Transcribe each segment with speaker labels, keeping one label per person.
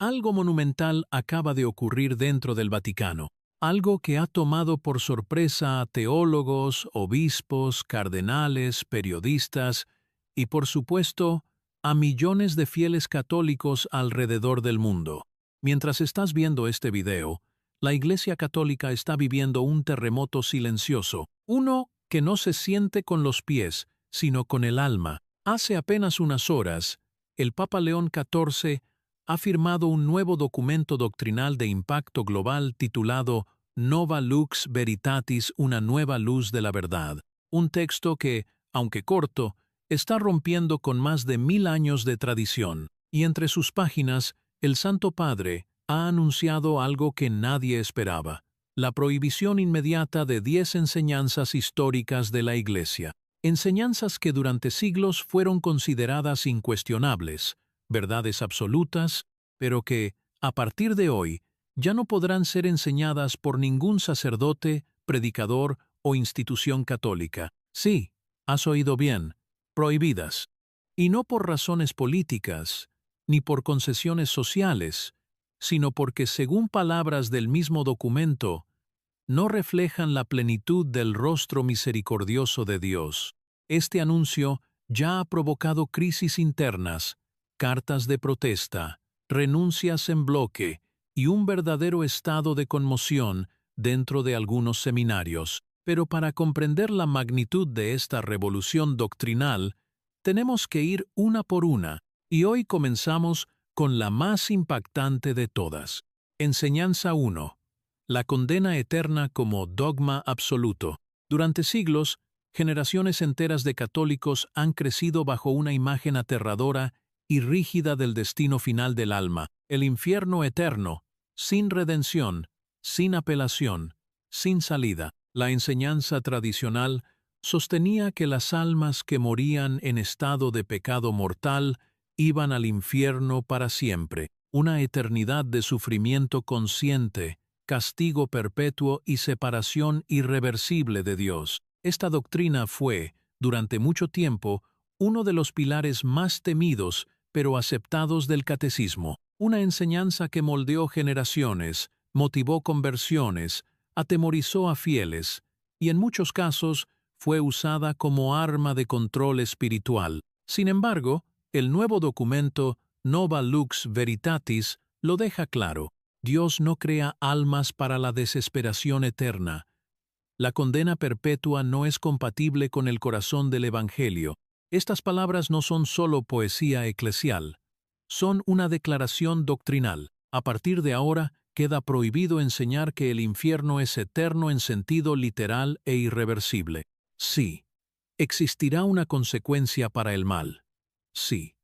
Speaker 1: Algo monumental acaba de ocurrir dentro del Vaticano, algo que ha tomado por sorpresa a teólogos, obispos, cardenales, periodistas y, por supuesto, a millones de fieles católicos alrededor del mundo. Mientras estás viendo este video, la Iglesia Católica está viviendo un terremoto silencioso, uno que no se siente con los pies, sino con el alma. Hace apenas unas horas, el Papa León XIV ha firmado un nuevo documento doctrinal de impacto global titulado Nova Lux Veritatis, una nueva luz de la verdad. Un texto que, aunque corto, está rompiendo con más de 1000 años de tradición. Y entre sus páginas, el Santo Padre ha anunciado algo que nadie esperaba: la prohibición inmediata de 10 enseñanzas históricas de la Iglesia. Enseñanzas que durante siglos fueron consideradas incuestionables, verdades absolutas, pero que, a partir de hoy, ya no podrán ser enseñadas por ningún sacerdote, predicador o institución católica. Sí, has oído bien, prohibidas. Y no por razones políticas, ni por concesiones sociales, sino porque, según palabras del mismo documento, no reflejan la plenitud del rostro misericordioso de Dios. Este anuncio ya ha provocado crisis internas, cartas de protesta, renuncias en bloque y un verdadero estado de conmoción dentro de algunos seminarios. Pero para comprender la magnitud de esta revolución doctrinal, tenemos que ir una por una, y hoy comenzamos con la más impactante de todas. Enseñanza 1. La condena eterna como dogma absoluto. Durante siglos, generaciones enteras de católicos han crecido bajo una imagen aterradora y rígida del destino final del alma, el infierno eterno, sin redención, sin apelación, sin salida. La enseñanza tradicional sostenía que las almas que morían en estado de pecado mortal iban al infierno para siempre, una eternidad de sufrimiento consciente, castigo perpetuo y separación irreversible de Dios. Esta doctrina fue, durante mucho tiempo, uno de los pilares más temidos pero aceptados del catecismo, una enseñanza que moldeó generaciones, motivó conversiones, atemorizó a fieles y en muchos casos fue usada como arma de control espiritual. Sin embargo, el nuevo documento Nova Lux Veritatis lo deja claro: Dios no crea almas para la desesperación eterna. La condena perpetua no es compatible con el corazón del Evangelio. Estas palabras no son solo poesía eclesial, son una declaración doctrinal. A partir de ahora, queda prohibido enseñar que el infierno es eterno en sentido literal e irreversible. Sí, existirá una consecuencia para el mal. Sí,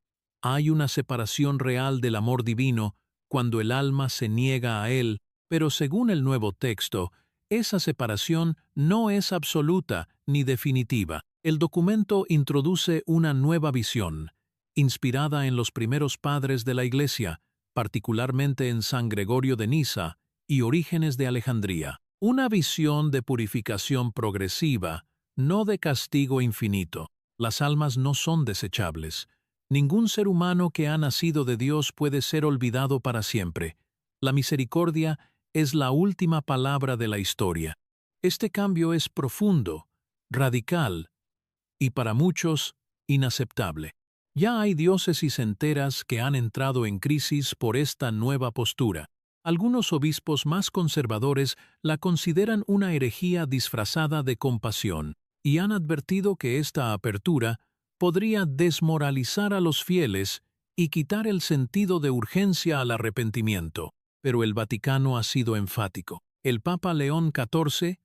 Speaker 1: hay una separación real del amor divino cuando el alma se niega a él, pero según el nuevo texto, esa separación no es absoluta ni definitiva. El documento introduce una nueva visión, inspirada en los primeros padres de la Iglesia, particularmente en San Gregorio de Nisa y Orígenes de Alejandría. Una visión de purificación progresiva, no de castigo infinito. Las almas no son desechables. Ningún ser humano que ha nacido de Dios puede ser olvidado para siempre. La misericordia es la última palabra de la historia. Este cambio es profundo, radical y para muchos inaceptable. Ya hay diócesis enteras que han entrado en crisis por esta nueva postura. Algunos obispos más conservadores la consideran una herejía disfrazada de compasión y han advertido que esta apertura podría desmoralizar a los fieles y quitar el sentido de urgencia al arrepentimiento. Pero el Vaticano ha sido enfático. El Papa León XIV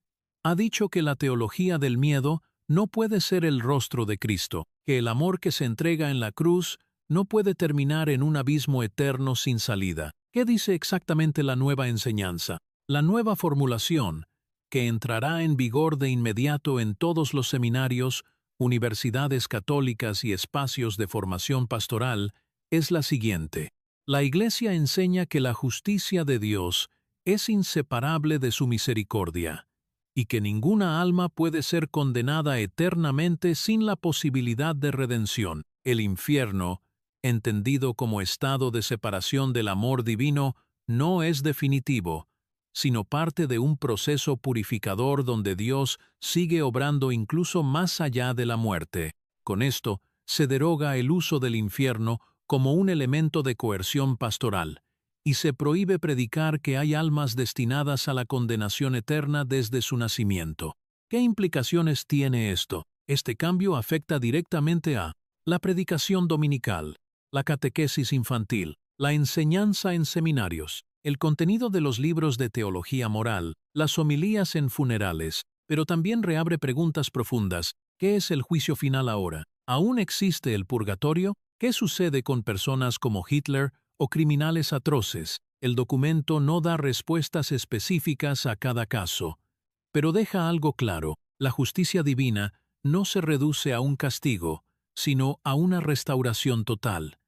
Speaker 1: ha dicho que la teología del miedo no puede ser el rostro de Cristo, que el amor que se entrega en la cruz no puede terminar en un abismo eterno sin salida. ¿Qué dice exactamente la nueva enseñanza? La nueva formulación, que entrará en vigor de inmediato en todos los seminarios, universidades católicas y espacios de formación pastoral, es la siguiente. La Iglesia enseña que la justicia de Dios es inseparable de su misericordia, y que ninguna alma puede ser condenada eternamente sin la posibilidad de redención. El infierno entendido como estado de separación del amor divino, no es definitivo, sino parte de un proceso purificador donde Dios sigue obrando incluso más allá de la muerte. Con esto, se deroga el uso del infierno como un elemento de coerción pastoral, y se prohíbe predicar que hay almas destinadas a la condenación eterna desde su nacimiento. ¿Qué implicaciones tiene esto? Este cambio afecta directamente a la predicación dominical, la catequesis infantil, la enseñanza en seminarios, el contenido de los libros de teología moral, las homilías en funerales, pero también reabre preguntas profundas. ¿Qué es el juicio final ahora? ¿Aún existe el purgatorio? ¿Qué sucede con personas como Hitler o criminales atroces? El documento no da respuestas específicas a cada caso, pero deja algo claro: la justicia divina no se reduce a un castigo, sino a una restauración total.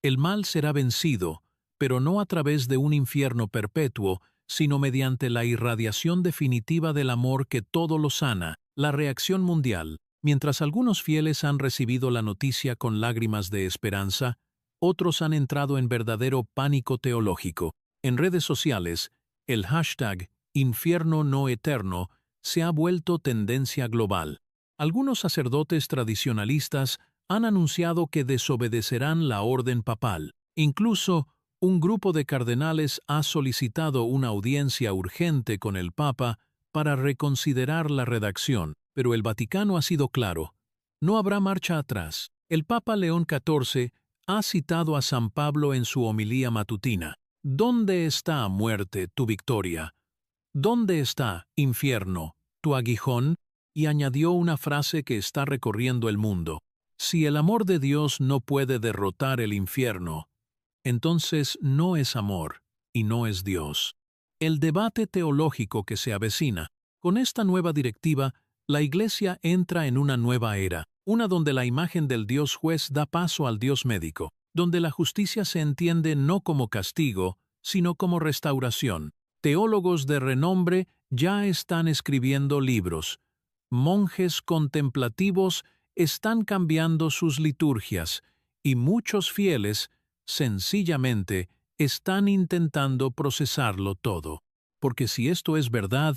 Speaker 1: El mal será vencido, pero no a través de un infierno perpetuo, sino mediante la irradiación definitiva del amor que todo lo sana. La reacción mundial. Mientras algunos fieles han recibido la noticia con lágrimas de esperanza, otros han entrado en verdadero pánico teológico. En redes sociales, el hashtag Infierno no eterno se ha vuelto tendencia global. Algunos sacerdotes tradicionalistas han anunciado que desobedecerán la orden papal. Incluso, un grupo de cardenales ha solicitado una audiencia urgente con el Papa para reconsiderar la redacción, pero el Vaticano ha sido claro: no habrá marcha atrás. El Papa León XIV ha citado a San Pablo en su homilía matutina: ¿dónde está, muerte, tu victoria? ¿Dónde está, infierno, tu aguijón? Y añadió una frase que está recorriendo el mundo: si el amor de Dios no puede derrotar el infierno, entonces no es amor y no es Dios. El debate teológico que se avecina. Con esta nueva directiva, la Iglesia entra en una nueva era, una donde la imagen del Dios juez da paso al Dios médico, donde la justicia se entiende no como castigo, sino como restauración. Teólogos de renombre ya están escribiendo libros. Monjes contemplativos están cambiando sus liturgias, y muchos fieles, sencillamente, están intentando procesarlo todo. Porque si esto es verdad,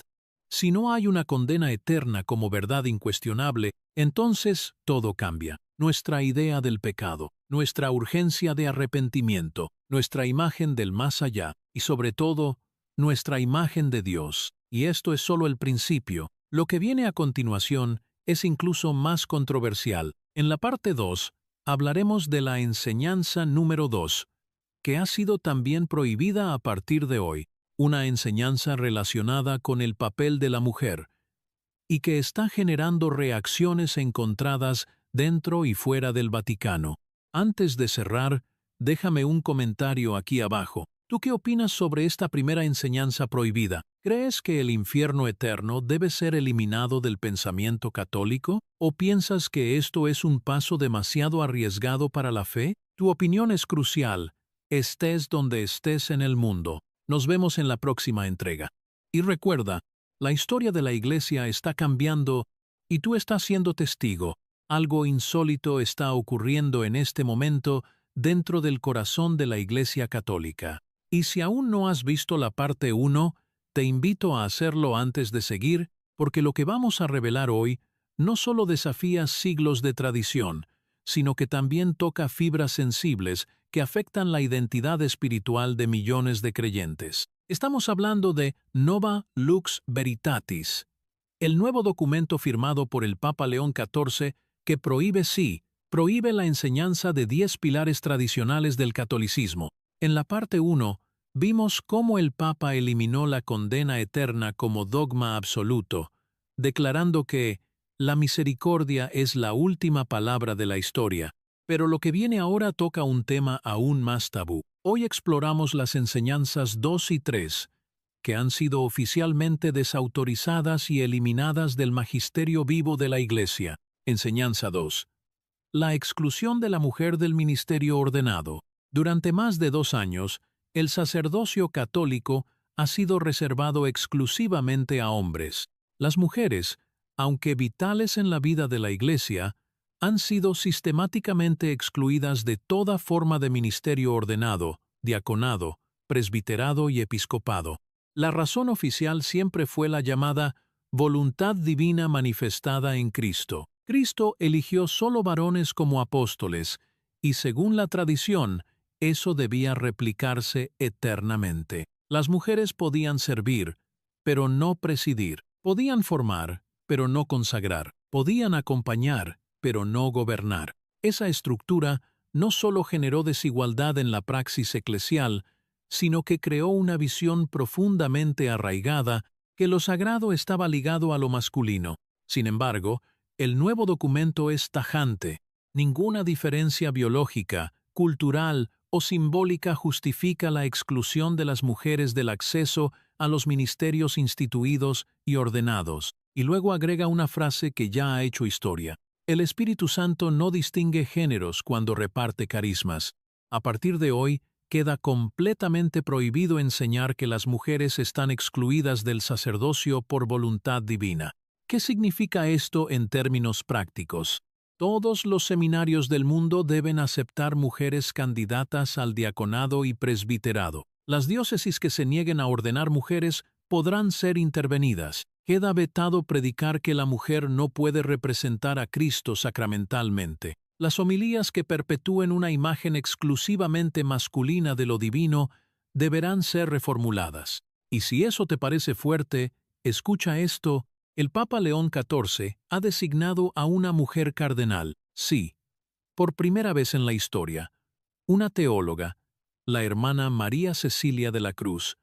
Speaker 1: si no hay una condena eterna como verdad incuestionable, entonces todo cambia. Nuestra idea del pecado, nuestra urgencia de arrepentimiento, nuestra imagen del más allá y, sobre todo, nuestra imagen de Dios. Y esto es solo el principio. Lo que viene a continuación es incluso más controversial. En la parte 2, hablaremos de la enseñanza número 2, que ha sido también prohibida a partir de hoy, una enseñanza relacionada con el papel de la mujer, y que está generando reacciones encontradas dentro y fuera del Vaticano. Antes de cerrar, déjame un comentario aquí abajo. ¿Tú qué opinas sobre esta primera enseñanza prohibida? ¿Crees que el infierno eterno debe ser eliminado del pensamiento católico? ¿O piensas que esto es un paso demasiado arriesgado para la fe? Tu opinión es crucial, estés donde estés en el mundo. Nos vemos en la próxima entrega. Y recuerda, la historia de la Iglesia está cambiando y tú estás siendo testigo. Algo insólito está ocurriendo en este momento dentro del corazón de la Iglesia Católica. Y si aún no has visto la parte 1, te invito a hacerlo antes de seguir, porque lo que vamos a revelar hoy no solo desafía siglos de tradición, sino que también toca fibras sensibles que afectan la identidad espiritual de millones de creyentes. Estamos hablando de Nova Lux Veritatis, el nuevo documento firmado por el Papa León XIV que prohíbe la enseñanza de 10 pilares tradicionales del catolicismo. En la parte 1, vimos cómo el Papa eliminó la condena eterna como dogma absoluto, declarando que la misericordia es la última palabra de la historia. Pero lo que viene ahora toca un tema aún más tabú. Hoy exploramos las enseñanzas 2 y 3, que han sido oficialmente desautorizadas y eliminadas del magisterio vivo de la Iglesia. Enseñanza 2. La exclusión de la mujer del ministerio ordenado. Durante más de 2 años, el sacerdocio católico ha sido reservado exclusivamente a hombres. Las mujeres, aunque vitales en la vida de la Iglesia, han sido sistemáticamente excluidas de toda forma de ministerio ordenado, diaconado, presbiterado y episcopado. La razón oficial siempre fue la llamada voluntad divina manifestada en Cristo. Cristo eligió solo varones como apóstoles, y según la tradición, eso debía replicarse eternamente. Las mujeres podían servir, pero no presidir. Podían formar, pero no consagrar. Podían acompañar, pero no gobernar. Esa estructura no solo generó desigualdad en la praxis eclesial, sino que creó una visión profundamente arraigada que lo sagrado estaba ligado a lo masculino. Sin embargo, el nuevo documento es tajante. Ninguna diferencia biológica, cultural o simbólica justifica la exclusión de las mujeres del acceso a los ministerios instituidos y ordenados. Y luego agrega una frase que ya ha hecho historia. El Espíritu Santo no distingue géneros cuando reparte carismas. A partir de hoy, queda completamente prohibido enseñar que las mujeres están excluidas del sacerdocio por voluntad divina. ¿Qué significa esto en términos prácticos? Todos los seminarios del mundo deben aceptar mujeres candidatas al diaconado y presbiterado. Las diócesis que se nieguen a ordenar mujeres podrán ser intervenidas. Queda vetado predicar que la mujer no puede representar a Cristo sacramentalmente. Las homilías que perpetúen una imagen exclusivamente masculina de lo divino deberán ser reformuladas. Y si eso te parece fuerte, escucha esto: el Papa León XIV ha designado a una mujer cardenal. Sí, por primera vez en la historia, una teóloga, la hermana María Cecilia de la Cruz,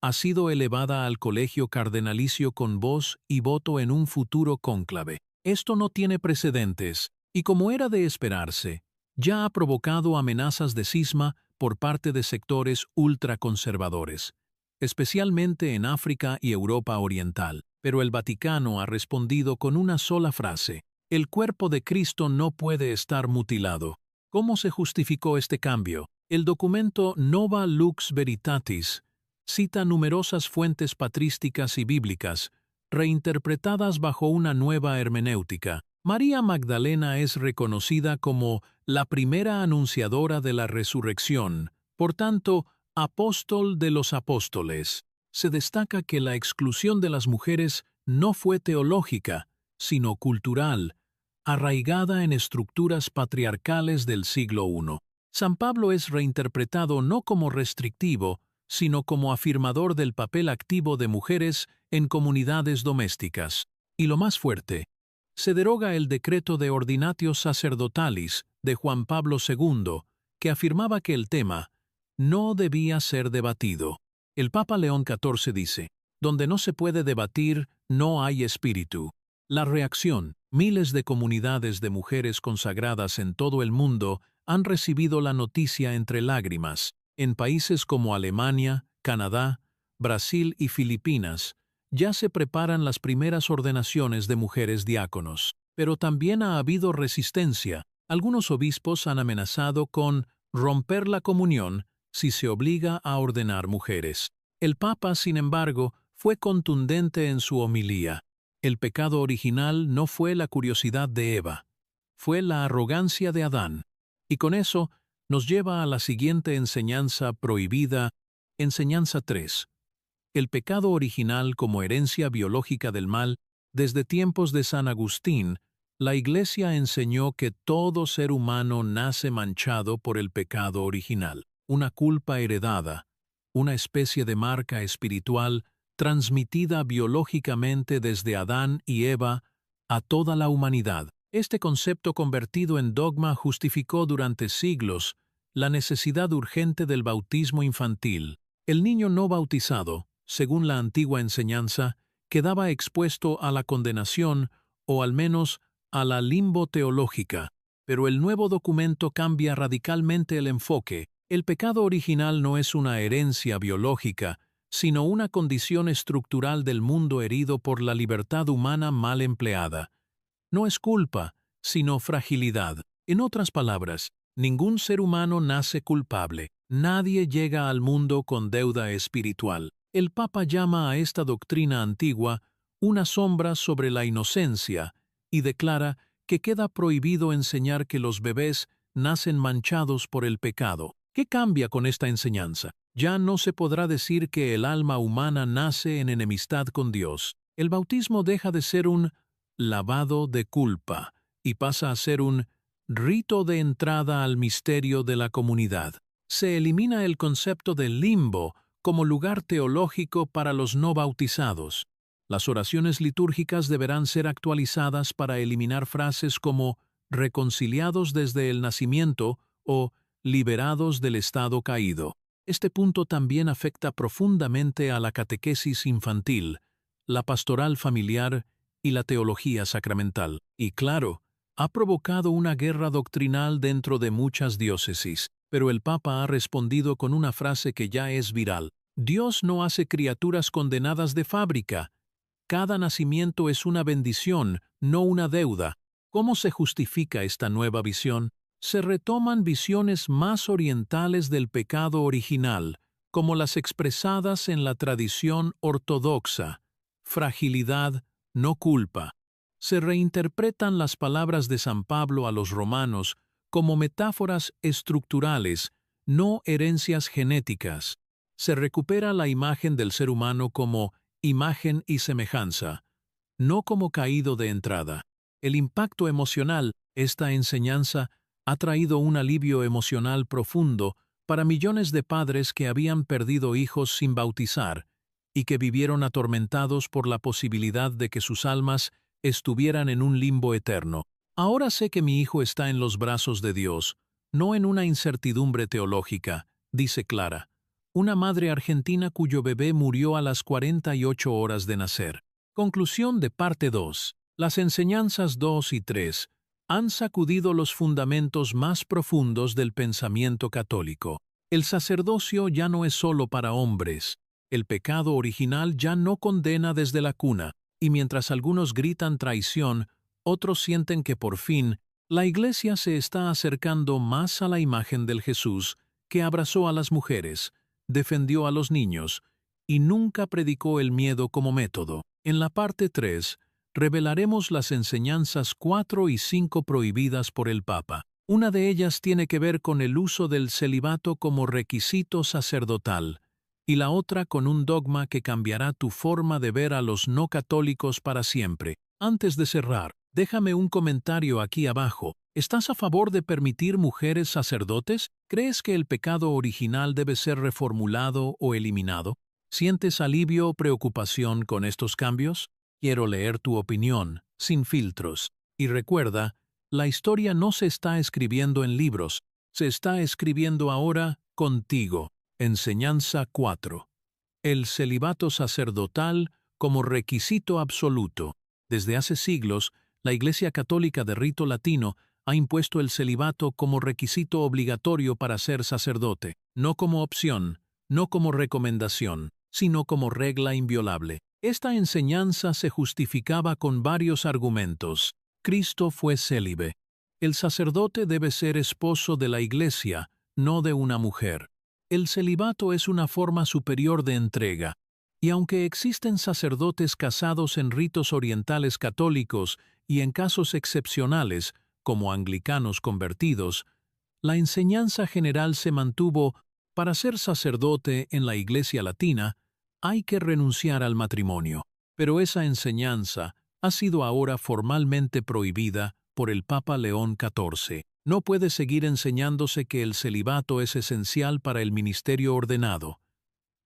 Speaker 1: ha sido elevada al colegio cardenalicio con voz y voto en un futuro cónclave. Esto no tiene precedentes, y como era de esperarse, ya ha provocado amenazas de cisma por parte de sectores ultraconservadores, especialmente en África y Europa Oriental. Pero el Vaticano ha respondido con una sola frase: el cuerpo de Cristo no puede estar mutilado. ¿Cómo se justificó este cambio? El documento Nova Lux Veritatis cita numerosas fuentes patrísticas y bíblicas, reinterpretadas bajo una nueva hermenéutica. María Magdalena es reconocida como la primera anunciadora de la resurrección, por tanto, apóstol de los apóstoles. Se destaca que la exclusión de las mujeres no fue teológica, sino cultural, arraigada en estructuras patriarcales del siglo I. San Pablo es reinterpretado no como restrictivo, sino como afirmador del papel activo de mujeres en comunidades domésticas. Y lo más fuerte, se deroga el decreto de Ordinatio Sacerdotalis de Juan Pablo II, que afirmaba que el tema no debía ser debatido. El Papa León XIV dice: donde no se puede debatir, no hay espíritu. La reacción: miles de comunidades de mujeres consagradas en todo el mundo han recibido la noticia entre lágrimas. En países como Alemania, Canadá, Brasil y Filipinas, ya se preparan las primeras ordenaciones de mujeres diáconos. Pero también ha habido resistencia. Algunos obispos han amenazado con romper la comunión si se obliga a ordenar mujeres. El Papa, sin embargo, fue contundente en su homilía. El pecado original no fue la curiosidad de Eva, fue la arrogancia de Adán. Y con eso nos lleva a la siguiente enseñanza prohibida, enseñanza 3. El pecado original como herencia biológica del mal. Desde tiempos de San Agustín, la Iglesia enseñó que todo ser humano nace manchado por el pecado original, una culpa heredada, una especie de marca espiritual transmitida biológicamente desde Adán y Eva a toda la humanidad. Este concepto convertido en dogma justificó durante siglos la necesidad urgente del bautismo infantil. El niño no bautizado, según la antigua enseñanza, quedaba expuesto a la condenación o al menos a la limbo teológica. Pero el nuevo documento cambia radicalmente el enfoque. El pecado original no es una herencia biológica, sino una condición estructural del mundo herido por la libertad humana mal empleada. No es culpa, sino fragilidad. En otras palabras, ningún ser humano nace culpable. Nadie llega al mundo con deuda espiritual. El Papa llama a esta doctrina antigua una sombra sobre la inocencia y declara que queda prohibido enseñar que los bebés nacen manchados por el pecado. ¿Qué cambia con esta enseñanza? Ya no se podrá decir que el alma humana nace en enemistad con Dios. El bautismo deja de ser un lavado de culpa y pasa a ser un rito de entrada al misterio de la comunidad. Se elimina el concepto de limbo como lugar teológico para los no bautizados. Las oraciones litúrgicas deberán ser actualizadas para eliminar frases como reconciliados desde el nacimiento o liberados del estado caído. Este punto también afecta profundamente a la catequesis infantil, la pastoral familiar y la teología sacramental. Y claro, ha provocado una guerra doctrinal dentro de muchas diócesis, pero el Papa ha respondido con una frase que ya es viral. Dios no hace criaturas condenadas de fábrica. Cada nacimiento es una bendición, no una deuda. ¿Cómo se justifica esta nueva visión? Se retoman visiones más orientales del pecado original, como las expresadas en la tradición ortodoxa: fragilidad, no culpa. Se reinterpretan las palabras de San Pablo a los romanos como metáforas estructurales, no herencias genéticas. Se recupera la imagen del ser humano como imagen y semejanza, no como caído de entrada. El impacto emocional, esta enseñanza, ha traído un alivio emocional profundo para millones de padres que habían perdido hijos sin bautizar y que vivieron atormentados por la posibilidad de que sus almas estuvieran en un limbo eterno. Ahora sé que mi hijo está en los brazos de Dios, no en una incertidumbre teológica, dice Clara, una madre argentina cuyo bebé murió a las 48 horas de nacer. Conclusión de parte 2. Las enseñanzas 2 y 3 han sacudido los fundamentos más profundos del pensamiento católico. El sacerdocio ya no es solo para hombres. El pecado original ya no condena desde la cuna, y mientras algunos gritan traición, otros sienten que por fin la Iglesia se está acercando más a la imagen del Jesús que abrazó a las mujeres, defendió a los niños y nunca predicó el miedo como método. En la parte 3, revelaremos las enseñanzas 4 y 5 prohibidas por el Papa. Una de ellas tiene que ver con el uso del celibato como requisito sacerdotal, y la otra con un dogma que cambiará tu forma de ver a los no católicos para siempre. Antes de cerrar, déjame un comentario aquí abajo. ¿Estás a favor de permitir mujeres sacerdotes? ¿Crees que el pecado original debe ser reformulado o eliminado? ¿Sientes alivio o preocupación con estos cambios? Quiero leer tu opinión, sin filtros. Y recuerda, la historia no se está escribiendo en libros, se está escribiendo ahora contigo. Enseñanza 4. El celibato sacerdotal como requisito absoluto. Desde hace siglos, la Iglesia Católica de rito latino ha impuesto el celibato como requisito obligatorio para ser sacerdote, no como opción, no como recomendación, sino como regla inviolable. Esta enseñanza se justificaba con varios argumentos. Cristo fue célibe. El sacerdote debe ser esposo de la Iglesia, no de una mujer. El celibato es una forma superior de entrega, y aunque existen sacerdotes casados en ritos orientales católicos y en casos excepcionales, como anglicanos convertidos, la enseñanza general se mantuvo: para ser sacerdote en la Iglesia latina, hay que renunciar al matrimonio. Pero esa enseñanza ha sido ahora formalmente prohibida por el Papa León XIV. No puede seguir enseñándose que el celibato es esencial para el ministerio ordenado.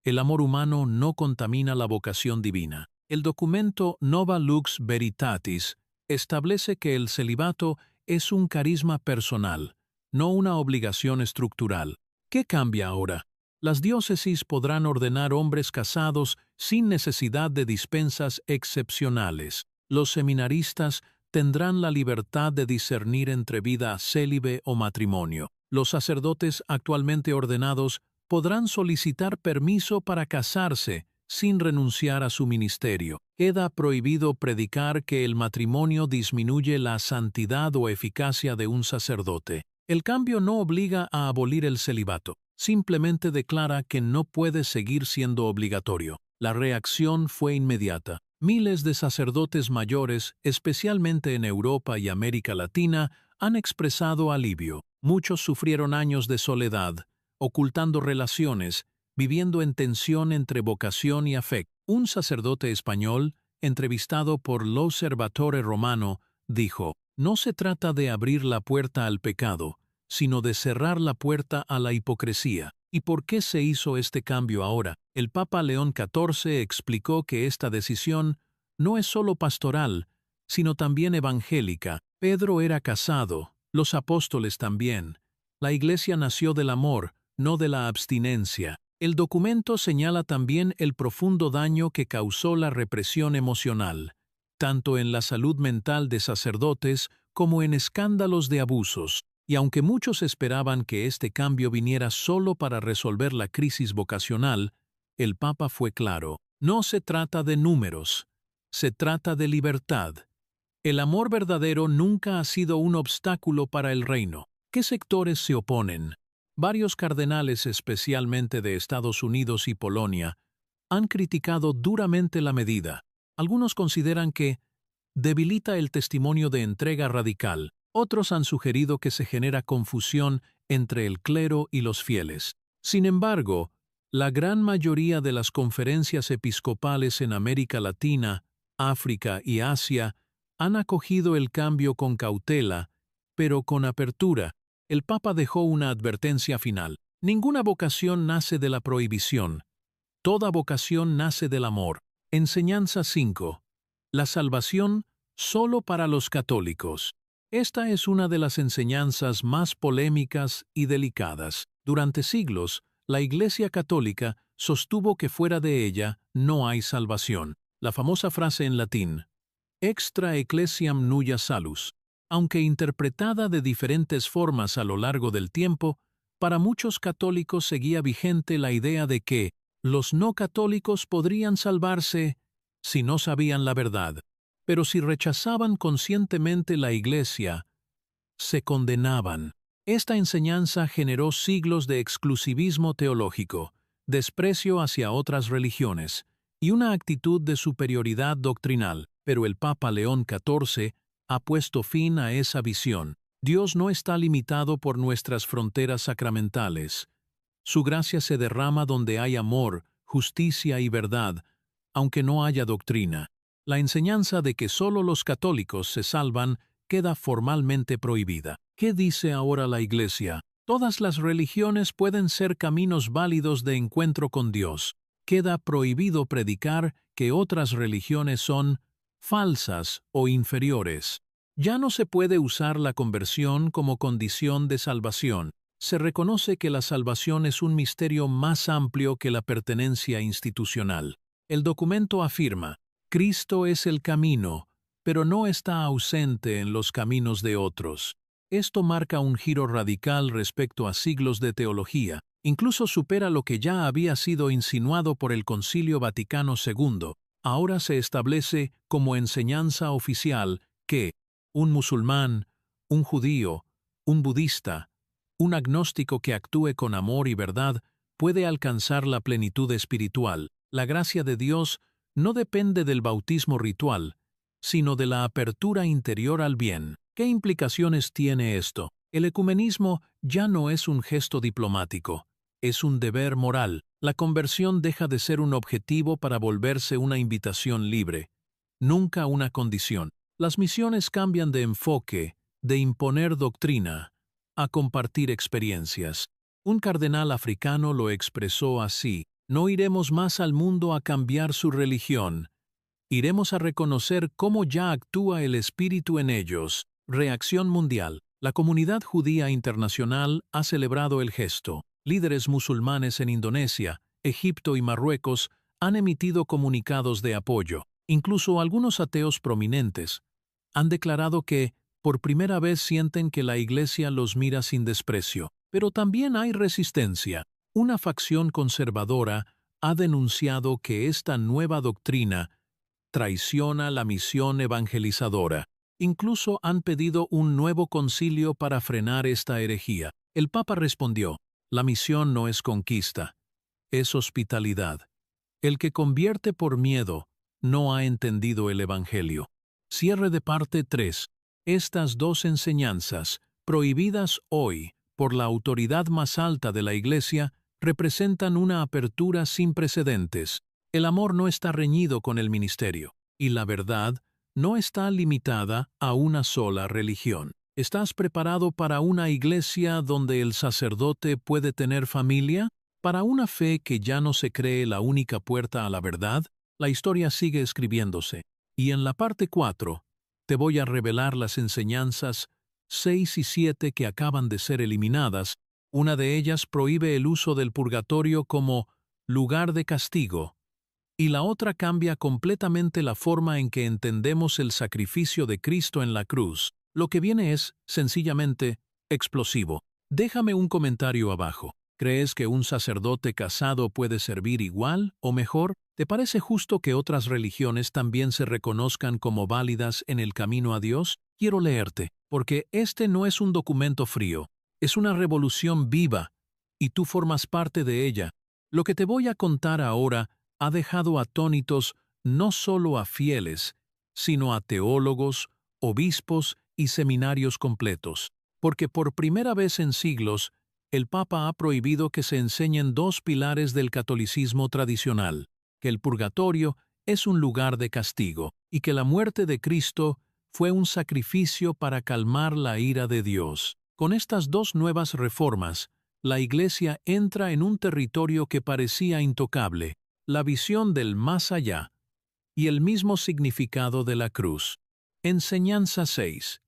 Speaker 1: El amor humano no contamina la vocación divina. El documento Nova Lux Veritatis establece que el celibato es un carisma personal, no una obligación estructural. ¿Qué cambia ahora? Las diócesis podrán ordenar hombres casados sin necesidad de dispensas excepcionales. Los seminaristas tendrán la libertad de discernir entre vida célibe o matrimonio. Los sacerdotes actualmente ordenados podrán solicitar permiso para casarse sin renunciar a su ministerio. Queda prohibido predicar que el matrimonio disminuye la santidad o eficacia de un sacerdote. El cambio no obliga a abolir el celibato, simplemente declara que no puede seguir siendo obligatorio. La reacción fue inmediata. Miles de sacerdotes mayores, especialmente en Europa y América Latina, han expresado alivio. Muchos sufrieron años de soledad, ocultando relaciones, viviendo en tensión entre vocación y afecto. Un sacerdote español, entrevistado por L'Osservatore Romano, dijo: «No se trata de abrir la puerta al pecado, sino de cerrar la puerta a la hipocresía». ¿Y por qué se hizo este cambio ahora? El Papa León XIV explicó que esta decisión no es solo pastoral, sino también evangélica. Pedro era casado, los apóstoles también. La Iglesia nació del amor, no de la abstinencia. El documento señala también el profundo daño que causó la represión emocional, tanto en la salud mental de sacerdotes como en escándalos de abusos. Y aunque muchos esperaban que este cambio viniera solo para resolver la crisis vocacional, el Papa fue claro: no se trata de números, se trata de libertad. El amor verdadero nunca ha sido un obstáculo para el reino. ¿Qué sectores se oponen? Varios cardenales, especialmente de Estados Unidos y Polonia, han criticado duramente la medida. Algunos consideran que debilita el testimonio de entrega radical. Otros han sugerido que se genera confusión entre el clero y los fieles. Sin embargo, la gran mayoría de las conferencias episcopales en América Latina, África y Asia han acogido el cambio con cautela, pero con apertura. El Papa dejó una advertencia final: ninguna vocación nace de la prohibición, toda vocación nace del amor. Enseñanza 5. La salvación solo para los católicos. Esta es una de las enseñanzas más polémicas y delicadas. Durante siglos, la Iglesia Católica sostuvo que fuera de ella no hay salvación. La famosa frase en latín, extra ecclesiam nulla salus, aunque interpretada de diferentes formas a lo largo del tiempo, para muchos católicos seguía vigente la idea de que los no católicos podrían salvarse si no sabían la verdad. Pero si rechazaban conscientemente la Iglesia, se condenaban. Esta enseñanza generó siglos de exclusivismo teológico, desprecio hacia otras religiones y una actitud de superioridad doctrinal. Pero el Papa León XIV ha puesto fin a esa visión. Dios no está limitado por nuestras fronteras sacramentales. Su gracia se derrama donde hay amor, justicia y verdad, aunque no haya doctrina. La enseñanza de que solo los católicos se salvan queda formalmente prohibida. ¿Qué dice ahora la Iglesia? Todas las religiones pueden ser caminos válidos de encuentro con Dios. Queda prohibido predicar que otras religiones son falsas o inferiores. Ya no se puede usar la conversión como condición de salvación. Se reconoce que la salvación es un misterio más amplio que la pertenencia institucional. El documento afirma: Cristo es el camino, pero no está ausente en los caminos de otros. Esto marca un giro radical respecto a siglos de teología. Incluso supera lo que ya había sido insinuado por el Concilio Vaticano II. Ahora se establece como enseñanza oficial que un musulmán, un judío, un budista, un agnóstico que actúe con amor y verdad puede alcanzar la plenitud espiritual. La gracia de Dios no depende del bautismo ritual, sino de la apertura interior al bien. ¿Qué implicaciones tiene esto? El ecumenismo ya no es un gesto diplomático, es un deber moral. La conversión deja de ser un objetivo para volverse una invitación libre, nunca una condición. Las misiones cambian de enfoque, de imponer doctrina, a compartir experiencias. Un cardenal africano lo expresó así: no iremos más al mundo a cambiar su religión, iremos a reconocer cómo ya actúa el Espíritu en ellos. Reacción mundial. La comunidad judía internacional ha celebrado el gesto. Líderes musulmanes en Indonesia, Egipto y Marruecos han emitido comunicados de apoyo. Incluso algunos ateos prominentes han declarado que, por primera vez, sienten que la Iglesia los mira sin desprecio. Pero también hay resistencia. Una facción conservadora ha denunciado que esta nueva doctrina traiciona la misión evangelizadora. Incluso han pedido un nuevo concilio para frenar esta herejía. El Papa respondió: la misión no es conquista, es hospitalidad. El que convierte por miedo no ha entendido el Evangelio. Cierre de parte 3. Estas dos enseñanzas, prohibidas hoy por la autoridad más alta de la Iglesia, representan una apertura sin precedentes. El amor no está reñido con el ministerio, y la verdad no está limitada a una sola religión. ¿Estás preparado para una iglesia donde el sacerdote puede tener familia? ¿Para una fe que ya no se cree la única puerta a la verdad? La historia sigue escribiéndose. Y en la parte 4, te voy a revelar las enseñanzas 6 y 7 que acaban de ser eliminadas. Una de ellas prohíbe el uso del purgatorio como lugar de castigo, y la otra cambia completamente la forma en que entendemos el sacrificio de Cristo en la cruz. Lo que viene es, sencillamente, explosivo. Déjame un comentario abajo. ¿Crees que un sacerdote casado puede servir igual o mejor? ¿Te parece justo que otras religiones también se reconozcan como válidas en el camino a Dios? Quiero leerte, porque este no es un documento frío, es una revolución viva, y tú formas parte de ella. Lo que te voy a contar ahora ha dejado atónitos no solo a fieles, sino a teólogos, obispos y seminarios completos, porque por primera vez en siglos, el Papa ha prohibido que se enseñen dos pilares del catolicismo tradicional, que el purgatorio es un lugar de castigo y que la muerte de Cristo fue un sacrificio para calmar la ira de Dios. Con estas dos nuevas reformas, la Iglesia entra en un territorio que parecía intocable, la visión del más allá y el mismo significado de la cruz. Enseñanza 6.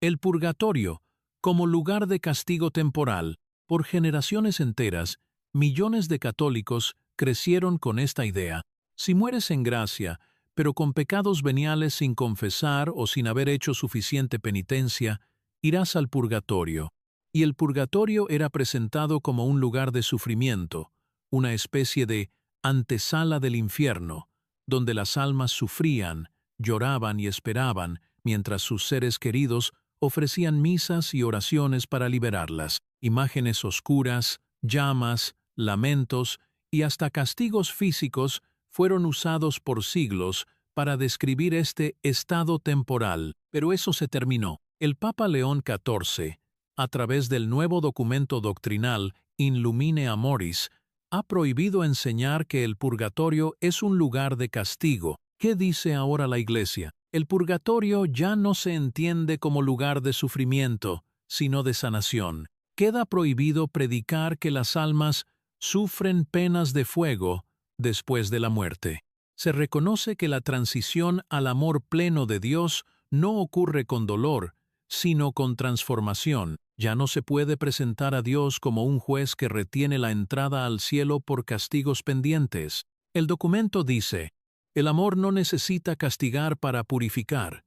Speaker 1: El purgatorio, como lugar de castigo temporal. Por generaciones enteras, millones de católicos crecieron con esta idea. Si mueres en gracia, pero con pecados veniales sin confesar o sin haber hecho suficiente penitencia, irás al purgatorio. Y el purgatorio era presentado como un lugar de sufrimiento, una especie de antesala del infierno, donde las almas sufrían, lloraban y esperaban, mientras sus seres queridos ofrecían misas y oraciones para liberarlas. Imágenes oscuras, llamas, lamentos y hasta castigos físicos fueron usados por siglos para describir este estado temporal. Pero eso se terminó. El Papa León XIV, a través del nuevo documento doctrinal In Lumine Amoris, ha prohibido enseñar que el purgatorio es un lugar de castigo. ¿Qué dice ahora la Iglesia? El purgatorio ya no se entiende como lugar de sufrimiento, sino de sanación. Queda prohibido predicar que las almas sufren penas de fuego después de la muerte. Se reconoce que la transición al amor pleno de Dios no ocurre con dolor, sino con transformación. Ya no se puede presentar a Dios como un juez que retiene la entrada al cielo por castigos pendientes. El documento dice: el amor no necesita castigar para purificar.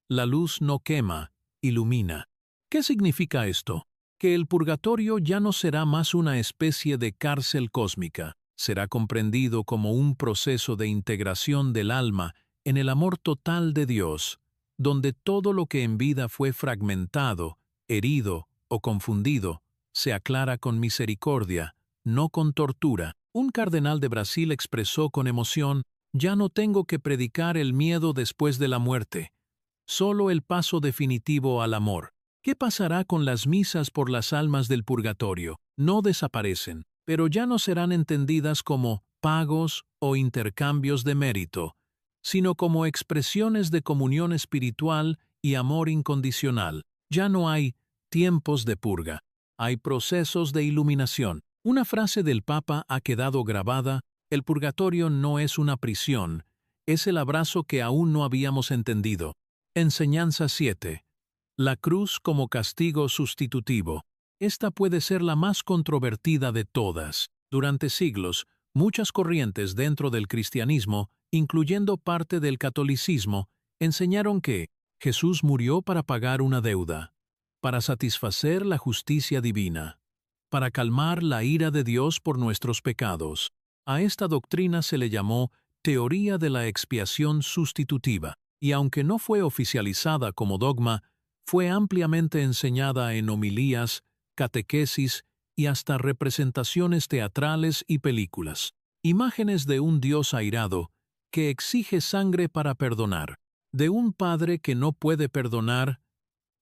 Speaker 1: La luz no quema, ilumina. ¿Qué significa esto? Que el purgatorio ya no será más una especie de cárcel cósmica. Será comprendido como un proceso de integración del alma en el amor total de Dios, donde todo lo que en vida fue fragmentado, herido o confundido, se aclara con misericordia, no con tortura. Un cardenal de Brasil expresó con emoción: ya no tengo que predicar el miedo después de la muerte, solo el paso definitivo al amor. ¿Qué pasará con las misas por las almas del purgatorio? No desaparecen, pero ya no serán entendidas como pagos o intercambios de mérito, sino como expresiones de comunión espiritual y amor incondicional. Ya no hay tiempos de purga, hay procesos de iluminación. Una frase del Papa ha quedado grabada: el purgatorio no es una prisión, es el abrazo que aún no habíamos entendido. Enseñanza 7. La cruz como castigo sustitutivo. Esta puede ser la más controvertida de todas. Durante siglos, muchas corrientes dentro del cristianismo, incluyendo parte del catolicismo, enseñaron que Jesús murió para pagar una deuda, para satisfacer la justicia divina, para calmar la ira de Dios por nuestros pecados. A esta doctrina se le llamó teoría de la expiación sustitutiva, y aunque no fue oficializada como dogma, fue ampliamente enseñada en homilías, catequesis y hasta representaciones teatrales y películas. Imágenes de un Dios airado que exige sangre para perdonar, de un padre que no puede perdonar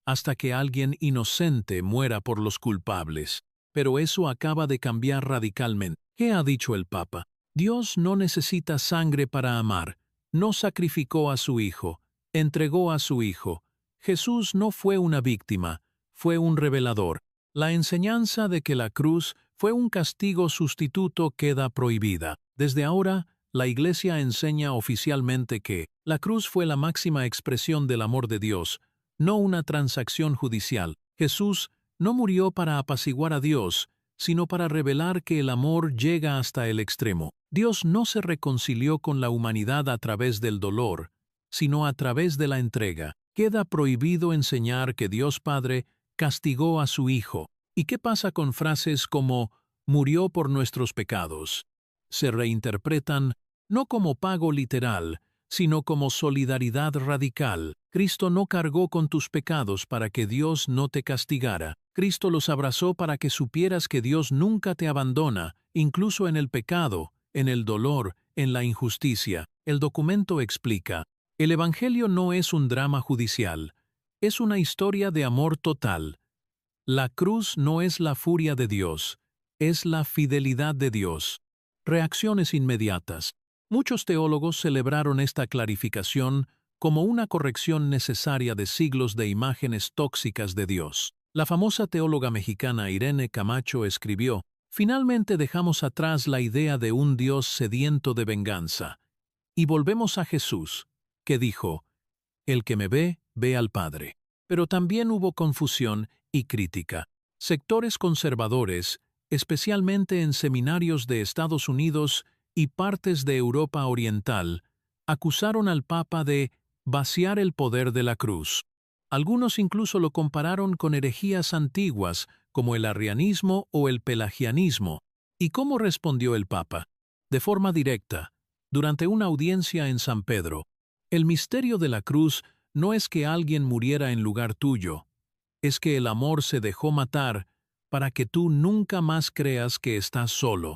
Speaker 1: hasta que alguien inocente muera por los culpables. Pero eso acaba de cambiar radicalmente. ¿Qué ha dicho el Papa? Dios no necesita sangre para amar. No sacrificó a su Hijo, entregó a su Hijo. Jesús no fue una víctima, fue un revelador. La enseñanza de que la cruz fue un castigo sustituto queda prohibida. Desde ahora, la Iglesia enseña oficialmente que la cruz fue la máxima expresión del amor de Dios, no una transacción judicial. Jesús no murió para apaciguar a Dios, sino para revelar que el amor llega hasta el extremo. Dios no se reconcilió con la humanidad a través del dolor, sino a través de la entrega. Queda prohibido enseñar que Dios Padre castigó a su Hijo. ¿Y qué pasa con frases como «murió por nuestros pecados»? Se reinterpretan no como pago literal, sino como solidaridad radical. Cristo no cargó con tus pecados para que Dios no te castigara. Cristo los abrazó para que supieras que Dios nunca te abandona, incluso en el pecado, en el dolor, en la injusticia. El documento explica: el Evangelio no es un drama judicial, es una historia de amor total. La cruz no es la furia de Dios, es la fidelidad de Dios. Reacciones inmediatas. Muchos teólogos celebraron esta clarificación como una corrección necesaria de siglos de imágenes tóxicas de Dios. La famosa teóloga mexicana Irene Camacho escribió: «Finalmente dejamos atrás la idea de un Dios sediento de venganza, y volvemos a Jesús, que dijo, «El que me ve, ve al Padre». Pero también hubo confusión y crítica. Sectores conservadores, especialmente en seminarios de Estados Unidos y partes de Europa Oriental, acusaron al Papa de vaciar el poder de la cruz. Algunos incluso lo compararon con herejías antiguas como el arrianismo o el pelagianismo. ¿Y cómo respondió el Papa? De forma directa, durante una audiencia en San Pedro: el misterio de la cruz no es que alguien muriera en lugar tuyo, es que el amor se dejó matar para que tú nunca más creas que estás solo.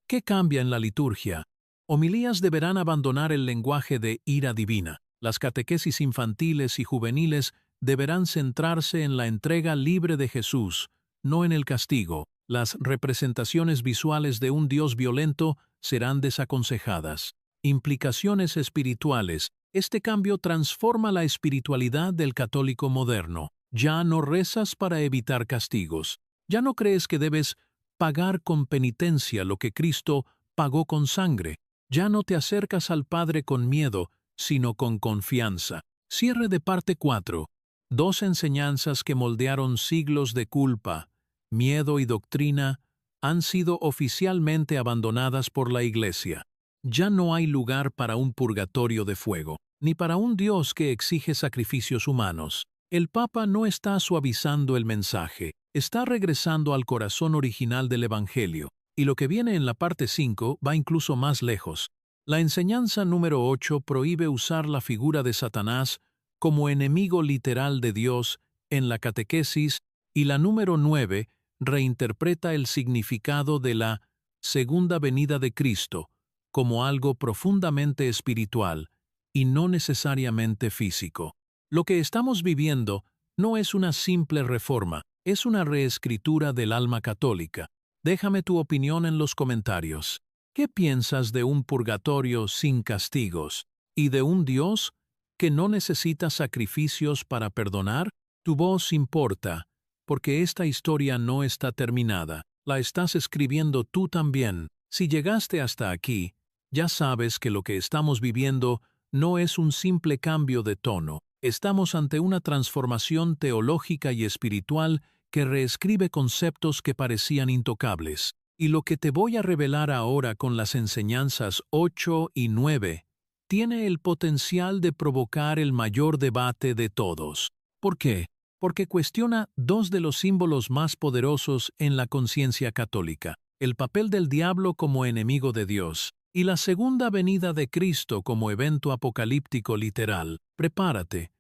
Speaker 1: ¿Qué cambia en la liturgia? Homilías deberán abandonar el lenguaje de ira divina. Las catequesis infantiles y juveniles deberán centrarse en la entrega libre de Jesús, no en el castigo. Las representaciones visuales de un Dios violento serán desaconsejadas. Implicaciones espirituales. Este cambio transforma la espiritualidad del católico moderno. Ya no rezas para evitar castigos. Ya no crees que debes pagar con penitencia lo que Cristo pagó con sangre. Ya no te acercas al Padre con miedo, sino con confianza. Cierre de parte 4. Dos enseñanzas que moldearon siglos de culpa, miedo y doctrina han sido oficialmente abandonadas por la Iglesia. Ya no hay lugar para un purgatorio de fuego, ni para un Dios que exige sacrificios humanos. El Papa no está suavizando el mensaje, está regresando al corazón original del Evangelio, y lo que viene en la parte 5 va incluso más lejos. La enseñanza número 8 prohíbe usar la figura de Satanás como enemigo literal de Dios en la catequesis, y la número 9 reinterpreta el significado de la segunda venida de Cristo como algo profundamente espiritual y no necesariamente físico. Lo que estamos viviendo no es una simple reforma, es una reescritura del alma católica. Déjame tu opinión en los comentarios. ¿Qué piensas de un purgatorio sin castigos y de un Dios que no necesita sacrificios para perdonar? Tu voz importa, porque esta historia no está terminada. La estás escribiendo tú también. Si llegaste hasta aquí, ya sabes que lo que estamos viviendo no es un simple cambio de tono. Estamos ante una transformación teológica y espiritual que reescribe conceptos que parecían intocables. Y lo que te voy a revelar ahora con las enseñanzas 8 y 9 tiene el potencial de provocar el mayor debate de todos. ¿Por qué? Porque cuestiona dos de los símbolos más poderosos en la conciencia católica: el papel del diablo como enemigo de Dios y la segunda venida de Cristo como evento apocalíptico literal. Prepárate,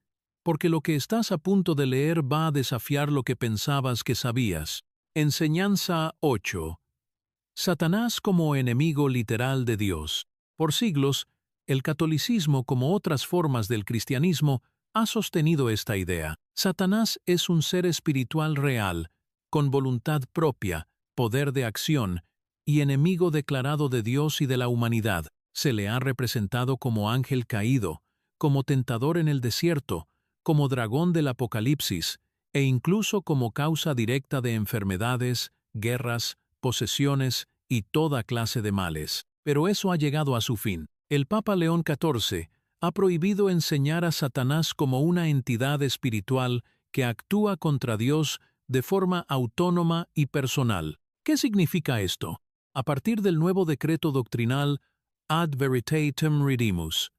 Speaker 1: porque lo que estás a punto de leer va a desafiar lo que pensabas que sabías. Enseñanza 8. Satanás como enemigo literal de Dios. Por siglos, El catolicismo, como otras formas del cristianismo, ha sostenido esta idea. Satanás es un ser espiritual real, con voluntad propia, poder de acción, y enemigo declarado de Dios y de la humanidad. Se le ha representado como ángel caído, como tentador en el desierto, como dragón del Apocalipsis, e incluso como causa directa de enfermedades, guerras, posesiones y toda clase de males. Pero eso ha llegado a su fin. El Papa León XIV ha prohibido enseñar a Satanás como una entidad espiritual que actúa contra Dios de forma autónoma y personal. ¿Qué significa esto? A partir del nuevo decreto doctrinal Ad Veritatem Redimus,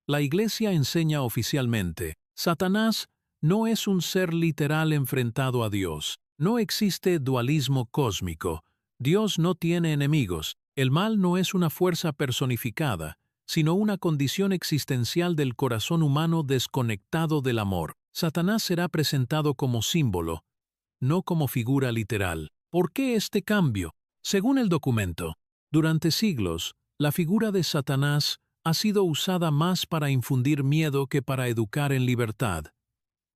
Speaker 1: la Iglesia enseña oficialmente: Satanás no es un ser literal enfrentado a Dios. No existe dualismo cósmico. Dios no tiene enemigos. El mal no es una fuerza personificada, sino una condición existencial del corazón humano desconectado del amor. Satanás será presentado como símbolo, no como figura literal. ¿Por qué este cambio? Según el documento, durante siglos, la figura de Satanás ha sido usada más para infundir miedo que para educar en libertad.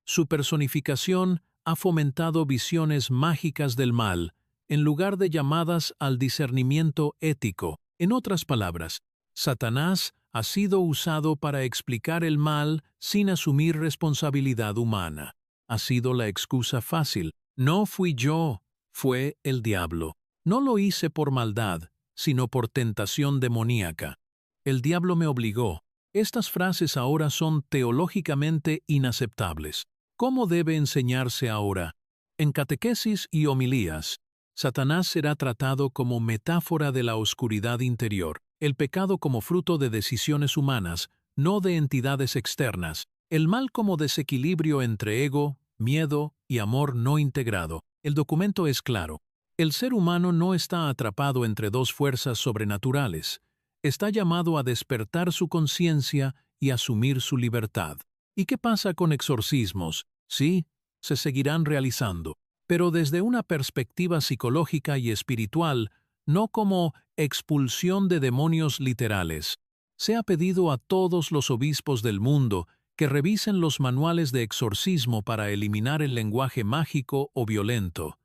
Speaker 1: Su personificación ha fomentado visiones mágicas del mal, en lugar de llamadas al discernimiento ético. En otras palabras, Satanás ha sido usado para explicar el mal sin asumir responsabilidad humana. Ha sido la excusa fácil. No fui yo, fue el diablo. No lo hice por maldad, sino por tentación demoníaca. El diablo me obligó. Estas frases ahora son teológicamente inaceptables. ¿Cómo debe enseñarse ahora? En catequesis y homilías, Satanás será tratado como metáfora de la oscuridad interior, el pecado como fruto de decisiones humanas, no de entidades externas, el mal como desequilibrio entre ego, miedo y amor no integrado. El documento es claro. El ser humano no está atrapado entre dos fuerzas sobrenaturales. Está llamado a despertar su conciencia y asumir su libertad. ¿Y qué pasa con exorcismos? Sí, se seguirán realizando, pero desde una perspectiva psicológica y espiritual, no como expulsión de demonios literales. Se ha pedido a todos los obispos del mundo que revisen los manuales de exorcismo para eliminar el lenguaje mágico o violento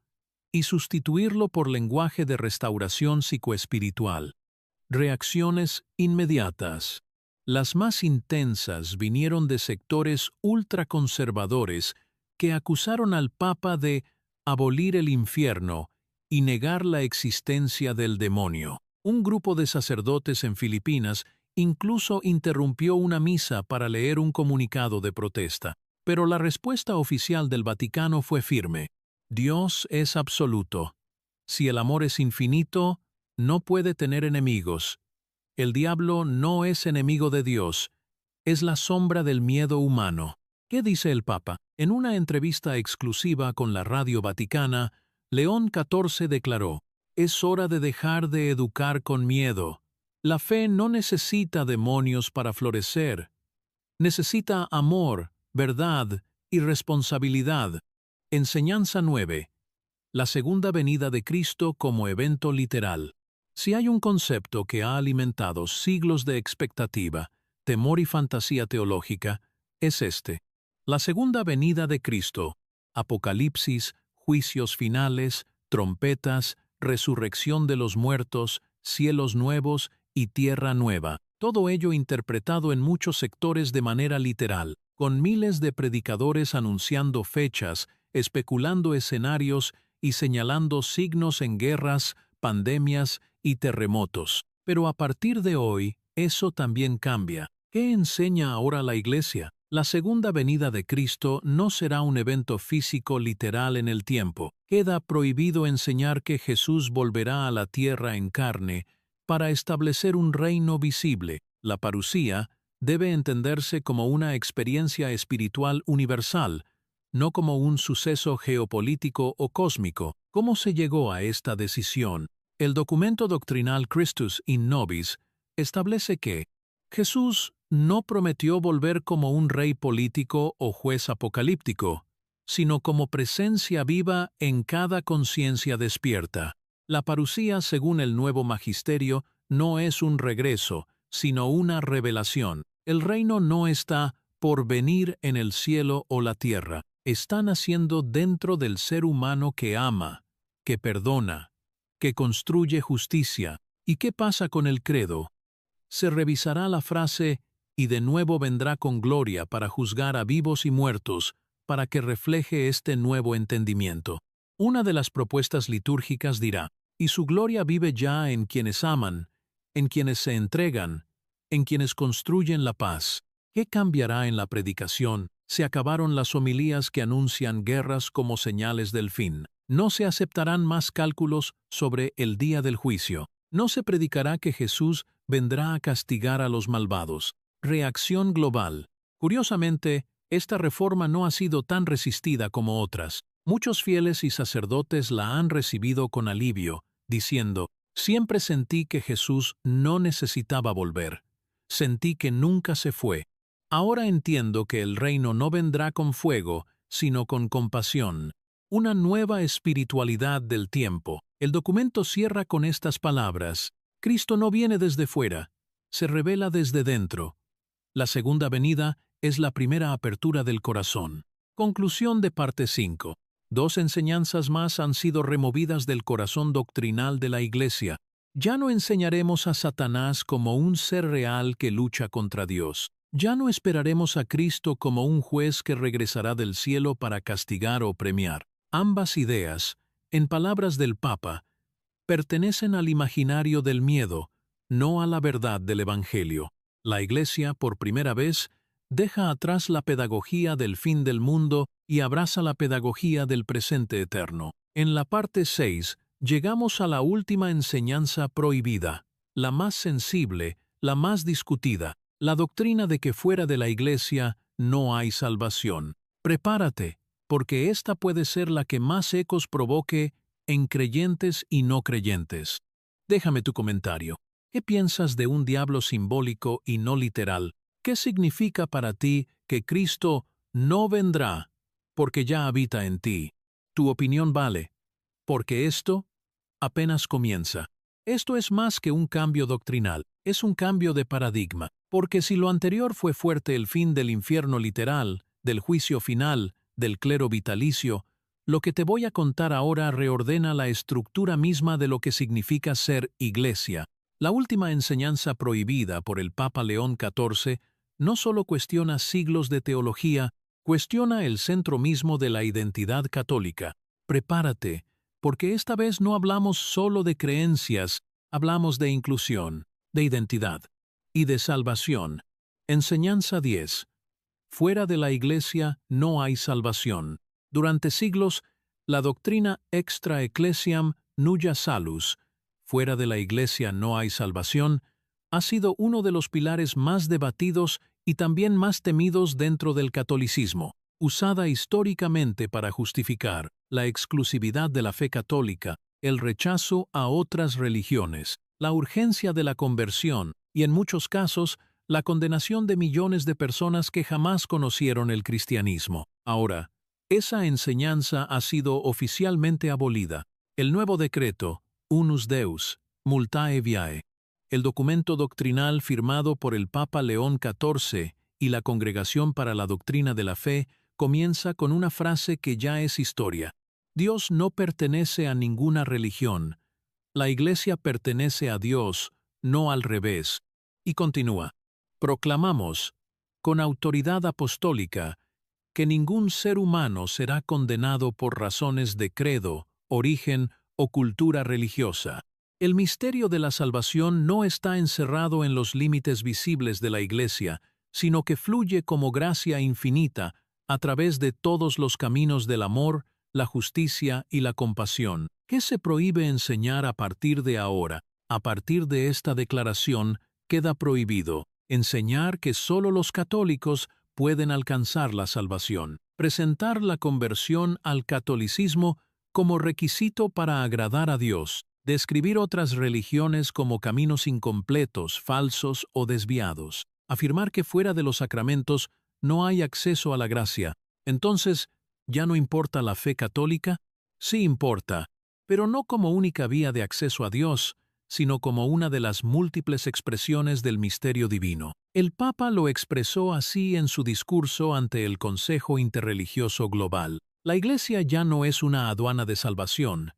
Speaker 1: y sustituirlo por lenguaje de restauración psicoespiritual. Reacciones inmediatas. Las más intensas vinieron de sectores ultraconservadores que acusaron al Papa de abolir el infierno y negar la existencia del demonio. Un grupo de sacerdotes en Filipinas incluso interrumpió una misa para leer un comunicado de protesta. Pero la respuesta oficial del Vaticano fue firme. Dios es absoluto. Si el amor es infinito, no puede tener enemigos. El diablo no es enemigo de Dios, es la sombra del miedo humano. ¿Qué dice el Papa? En una entrevista exclusiva con la Radio Vaticana, León XIV declaró: es hora de dejar de educar con miedo. La fe no necesita demonios para florecer. Necesita amor, verdad y responsabilidad. Enseñanza 9. La segunda venida de Cristo como evento literal. Si hay un concepto que ha alimentado siglos de expectativa, temor y fantasía teológica, es este. La segunda venida de Cristo, Apocalipsis, juicios finales, trompetas, resurrección de los muertos, cielos nuevos y tierra nueva. Todo ello interpretado en muchos sectores de manera literal, con miles de predicadores anunciando fechas, especulando escenarios y señalando signos en guerras, pandemias y terremotos. Pero a partir de hoy, eso también cambia. ¿Qué enseña ahora la Iglesia? La segunda venida de Cristo no será un evento físico literal en el tiempo. Queda prohibido enseñar que Jesús volverá a la tierra en carne para establecer un reino visible. La parusía debe entenderse como una experiencia espiritual universal, no como un suceso geopolítico o cósmico. ¿Cómo se llegó a esta decisión? El documento doctrinal Christus in Nobis establece que Jesús no prometió volver como un rey político o juez apocalíptico, sino como presencia viva en cada conciencia despierta. La parusía, según el nuevo magisterio, no es un regreso, sino una revelación. El reino no está por venir en el cielo o la tierra. Está naciendo dentro del ser humano que ama, que perdona, que construye justicia. ¿Y qué pasa con el credo? Se revisará la frase «y de nuevo vendrá con gloria para juzgar a vivos y muertos», para que refleje este nuevo entendimiento. Una de las propuestas litúrgicas dirá «y su gloria vive ya en quienes aman, en quienes se entregan, en quienes construyen la paz». ¿Qué cambiará en la predicación? Se acabaron las homilías que anuncian guerras como señales del fin. No se aceptarán más cálculos sobre el día del juicio. No se predicará que Jesús vendrá a castigar a los malvados. Reacción global. Curiosamente, esta reforma no ha sido tan resistida como otras. Muchos fieles y sacerdotes la han recibido con alivio, diciendo, «Siempre sentí que Jesús no necesitaba volver. Sentí que nunca se fue. Ahora entiendo que el reino no vendrá con fuego, sino con compasión». Una nueva espiritualidad del tiempo. El documento cierra con estas palabras: Cristo no viene desde fuera, se revela desde dentro. La segunda venida es la primera apertura del corazón. Conclusión de parte 5. Dos enseñanzas más han sido removidas del corazón doctrinal de la Iglesia. Ya no enseñaremos a Satanás como un ser real que lucha contra Dios. Ya no esperaremos a Cristo como un juez que regresará del cielo para castigar o premiar. Ambas ideas, en palabras del Papa, pertenecen al imaginario del miedo, no a la verdad del Evangelio. La Iglesia, por primera vez, deja atrás la pedagogía del fin del mundo y abraza la pedagogía del presente eterno. En la parte 6, llegamos a la última enseñanza prohibida, la más sensible, la más discutida, la doctrina de que fuera de la Iglesia no hay salvación. Prepárate, porque esta puede ser la que más ecos provoque en creyentes y no creyentes. Déjame tu comentario. ¿Qué piensas de un diablo simbólico y no literal? ¿Qué significa para ti que Cristo no vendrá porque ya habita en ti? Tu opinión vale, porque esto apenas comienza. Esto es más que un cambio doctrinal, es un cambio de paradigma, porque si lo anterior fue fuerte el fin del infierno literal, del juicio final, del clero vitalicio, lo que te voy a contar ahora reordena la estructura misma de lo que significa ser iglesia. La última enseñanza prohibida por el Papa León XIV no solo cuestiona siglos de teología, cuestiona el centro mismo de la identidad católica. Prepárate, porque esta vez no hablamos solo de creencias, hablamos de inclusión, de identidad y de salvación. Enseñanza 10. Fuera de la Iglesia no hay salvación. Durante siglos, la doctrina extra ecclesiam nulla salus, fuera de la Iglesia no hay salvación, ha sido uno de los pilares más debatidos y también más temidos dentro del catolicismo, usada históricamente para justificar la exclusividad de la fe católica, el rechazo a otras religiones, la urgencia de la conversión y, en muchos casos, la condenación de millones de personas que jamás conocieron el cristianismo. Ahora, esa enseñanza ha sido oficialmente abolida. El nuevo decreto, Unus Deus, Multae Viae, el documento doctrinal firmado por el Papa León XIV y la Congregación para la Doctrina de la Fe, comienza con una frase que ya es historia. Dios no pertenece a ninguna religión. La Iglesia pertenece a Dios, no al revés. Y continúa. Proclamamos, con autoridad apostólica, que ningún ser humano será condenado por razones de credo, origen o cultura religiosa. El misterio de la salvación no está encerrado en los límites visibles de la Iglesia, sino que fluye como gracia infinita a través de todos los caminos del amor, la justicia y la compasión. ¿Qué se prohíbe enseñar a partir de ahora? A partir de esta declaración, queda prohibido enseñar que solo los católicos pueden alcanzar la salvación. Presentar la conversión al catolicismo como requisito para agradar a Dios. Describir otras religiones como caminos incompletos, falsos o desviados. Afirmar que fuera de los sacramentos no hay acceso a la gracia. Entonces, ¿ya no importa la fe católica? Sí importa, pero no como única vía de acceso a Dios, sino como una de las múltiples expresiones del misterio divino. El Papa lo expresó así en su discurso ante el Consejo Interreligioso Global. La Iglesia ya no es una aduana de salvación,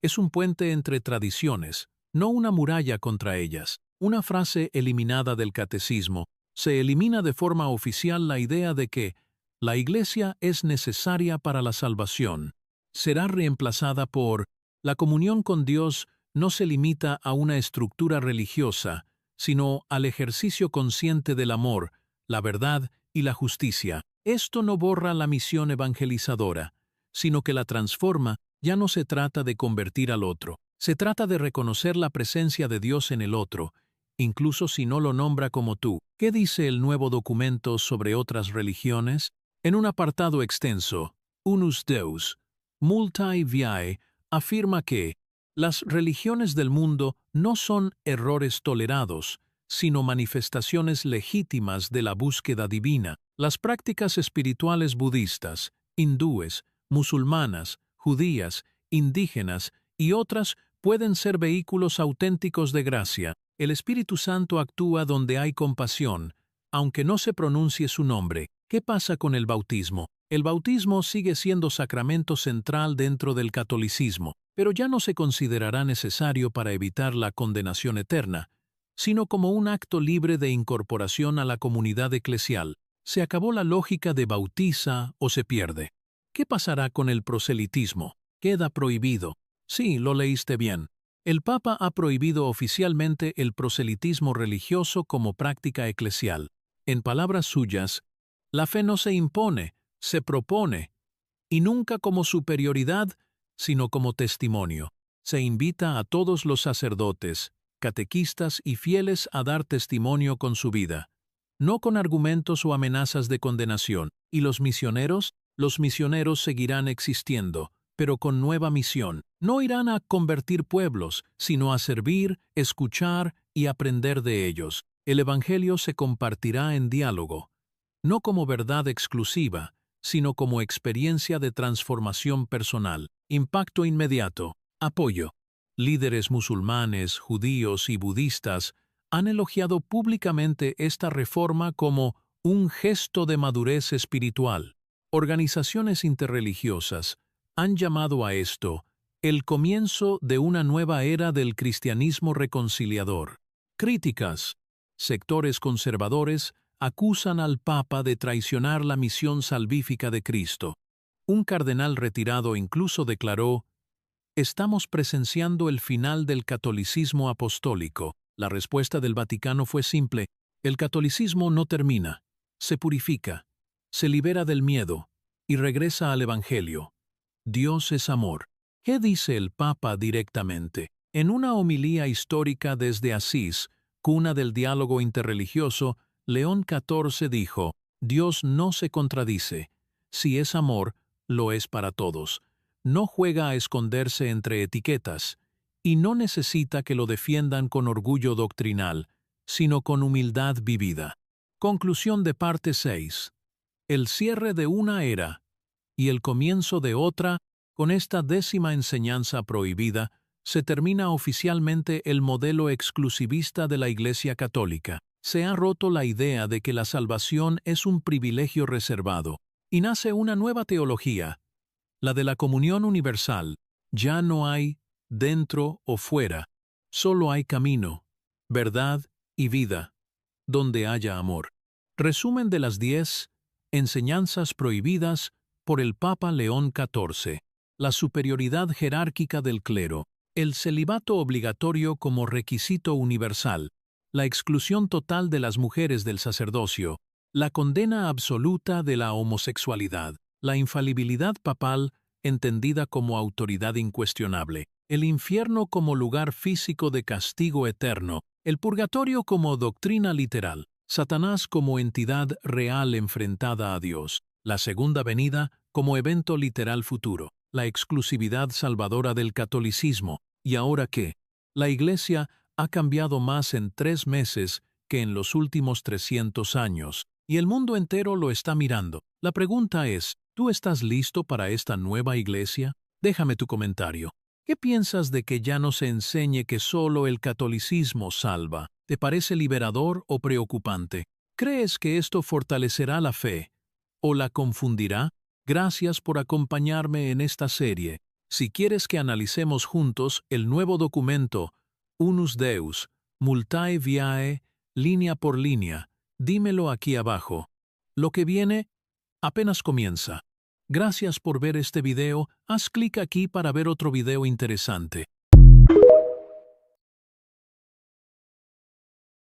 Speaker 1: es un puente entre tradiciones, no una muralla contra ellas. Una frase eliminada del catecismo: se elimina de forma oficial la idea de que la Iglesia es necesaria para la salvación. Será reemplazada por: la comunión con Dios no se limita a una estructura religiosa, sino al ejercicio consciente del amor, la verdad y la justicia. Esto no borra la misión evangelizadora, sino que la transforma. Ya no se trata de convertir al otro, se trata de reconocer la presencia de Dios en el otro, incluso si no lo nombra como tú. ¿Qué dice el nuevo documento sobre otras religiones? En un apartado extenso, Unus Deus, Multae Viae, afirma que las religiones del mundo no son errores tolerados, sino manifestaciones legítimas de la búsqueda divina. Las prácticas espirituales budistas, hindúes, musulmanas, judías, indígenas y otras pueden ser vehículos auténticos de gracia. El Espíritu Santo actúa donde hay compasión, aunque no se pronuncie su nombre. ¿Qué pasa con el bautismo? El bautismo sigue siendo sacramento central dentro del catolicismo, pero ya no se considerará necesario para evitar la condenación eterna, sino como un acto libre de incorporación a la comunidad eclesial. Se acabó la lógica de bautiza o se pierde. ¿Qué pasará con el proselitismo? Queda prohibido. Sí, lo leíste bien. El Papa ha prohibido oficialmente el proselitismo religioso como práctica eclesial. En palabras suyas, la fe no se impone, se propone, y nunca como superioridad, sino como testimonio. Se invita a todos los sacerdotes, catequistas y fieles a dar testimonio con su vida, no con argumentos o amenazas de condenación. ¿Y los misioneros? Los misioneros seguirán existiendo, pero con nueva misión. No irán a convertir pueblos, sino a servir, escuchar y aprender de ellos. El Evangelio se compartirá en diálogo, no como verdad exclusiva, sino como experiencia de transformación personal. Impacto inmediato. Apoyo. Líderes musulmanes, judíos y budistas han elogiado públicamente esta reforma como un gesto de madurez espiritual. Organizaciones interreligiosas han llamado a esto el comienzo de una nueva era del cristianismo reconciliador. Críticas. Sectores conservadores acusan al Papa de traicionar la misión salvífica de Cristo. Un cardenal retirado incluso declaró: «Estamos presenciando el final del catolicismo apostólico». La respuesta del Vaticano fue simple: el catolicismo no termina, se purifica, se libera del miedo y regresa al Evangelio. Dios es amor. ¿Qué dice el Papa directamente? En una homilía histórica desde Asís, cuna del diálogo interreligioso, León XIV dijo: Dios no se contradice. Si es amor, lo es para todos. No juega a esconderse entre etiquetas, y no necesita que lo defiendan con orgullo doctrinal, sino con humildad vivida. Conclusión de parte 6. El cierre de una era y el comienzo de otra. Con esta 10ª enseñanza prohibida, se termina oficialmente el modelo exclusivista de la Iglesia Católica. Se ha roto la idea de que la salvación es un privilegio reservado, y nace una nueva teología, la de la comunión universal. Ya no hay dentro o fuera, solo hay camino, verdad y vida, donde haya amor. Resumen de las 10 enseñanzas prohibidas por el Papa León XIV. La superioridad jerárquica del clero, el celibato obligatorio como requisito universal, la exclusión total de las mujeres del sacerdocio, la condena absoluta de la homosexualidad, la infalibilidad papal entendida como autoridad incuestionable, el infierno como lugar físico de castigo eterno, el purgatorio como doctrina literal, Satanás como entidad real enfrentada a Dios, la segunda venida como evento literal futuro, la exclusividad salvadora del catolicismo. ¿Y ahora qué? La Iglesia ha cambiado más en 3 meses que en los últimos 300 años, y el mundo entero lo está mirando. La pregunta es, ¿tú estás listo para esta nueva Iglesia? Déjame tu comentario. ¿Qué piensas de que ya no se enseñe que solo el catolicismo salva? ¿Te parece liberador o preocupante? ¿Crees que esto fortalecerá la fe o la confundirá? Gracias por acompañarme en esta serie. Si quieres que analicemos juntos el nuevo documento Unus Deus, Multae Viae, línea por línea, dímelo aquí abajo. Lo que viene apenas comienza. Gracias por ver este video, haz clic aquí para ver otro video interesante.